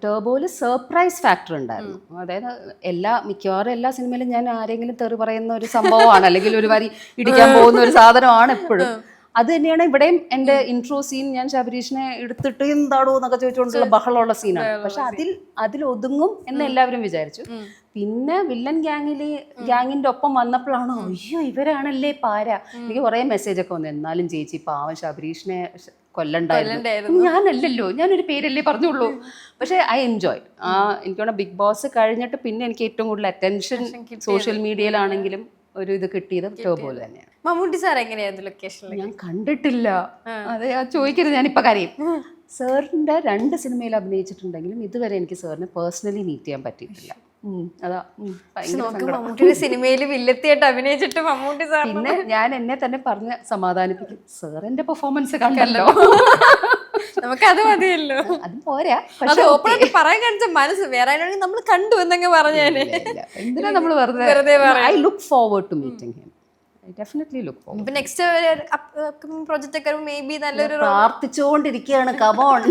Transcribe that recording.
ടർബോയില് surprise factor ഉണ്ടായിരുന്നു. അതായത് മിക്കവാറും എല്ലാ സിനിമയിലും ഞാൻ ആരെങ്കിലും തെറി പറയുന്ന ഒരു സംഭവമാണ്, അല്ലെങ്കിൽ ഒരു വരി ഇടിക്കാൻ പോകുന്ന ഒരു സാധനമാണ് എപ്പോഴും. അത് തന്നെയാണ് ഇവിടെയും എൻ്റെ ഇൻട്രോ സീൻ. ഞാൻ ശബരീഷിനെ എടുത്തിട്ട് എന്താടോ എന്നൊക്കെ ചോദിച്ചുകൊണ്ടുള്ള ബഹളമുള്ള സീനാണ്. പക്ഷെ അതിൽ ഒതുങ്ങും എന്ന് എല്ലാവരും വിചാരിച്ചു. പിന്നെ വില്ലൻ ഗ്യാങ്ങിന്റെ ഒപ്പം വന്നപ്പോഴാണ് അയ്യോ ഇവരാണല്ലേ പാര. എനിക്ക് കുറേ മെസ്സേജൊക്കെ വന്നു, എന്നാലും ചേച്ചി പാവം ശബരീഷിനെ കൊല്ലണ്ടായിരുന്നു. ഞാനല്ലല്ലോ, ഞാനൊരു പേരല്ലേ പറഞ്ഞുള്ളൂ. പക്ഷെ ഐ എൻജോയ്. എനിക്ക് തോന്നുന്നു ബിഗ് ബോസ് കഴിഞ്ഞിട്ട് പിന്നെ എനിക്ക് ഏറ്റവും കൂടുതൽ അറ്റൻഷൻ സോഷ്യൽ മീഡിയയിലാണെങ്കിലും ഒരു ഇത് കിട്ടിയത് ടർബോയിൽ തന്നെയാണ്. മമ്മൂട്ടി സാർ എങ്ങനെയായിരുന്നു ലൊക്കേഷനിൽ? ഞാൻ കണ്ടിട്ടില്ല, അതെ ചോദിക്കരുത്, ഞാനിപ്പോൾ കരയും. സാറിൻ്റെ 2 സിനിമയിൽ അഭിനയിച്ചിട്ടുണ്ടെങ്കിലും ഇതുവരെ എനിക്ക് സാറിനെ പേഴ്സണലി മീറ്റ് ചെയ്യാൻ പറ്റിയിട്ടില്ല. അതാ മമ്മൂട്ടിയുടെ സിനിമയിൽ വില്ലത്തിയായിട്ട് അഭിനയിച്ചിട്ട് മമ്മൂട്ടി സാർ പിന്നെ ഞാൻ എന്നെ തന്നെ പറഞ്ഞ് സമാധാനിപ്പിക്കും, സാറിന്റെ പെർഫോമൻസ് കണ്ടല്ലോ, നമുക്കത് മതിയല്ലോ, അത് പോരാ. അത് ഓപ്പണായിട്ട് പറയാൻ കാണിച്ച മനസ്സ് വേറെ നമ്മൾ കണ്ടു എന്നങ്ങ് പറഞ്ഞാല് എന്തിനാ നമ്മൾ വെറുതെ. I look forward to meeting him. I definitely look forward. ഇപ്പൊ നെക്സ്റ്റ് അപ്കമിങ് പ്രോജക്റ്റ് ഒക്കെ മേ ബി നല്ലൊരു പ്രാർത്ഥിച്ചുകൊണ്ടിരിക്കുകയാണ്. കമോൺ.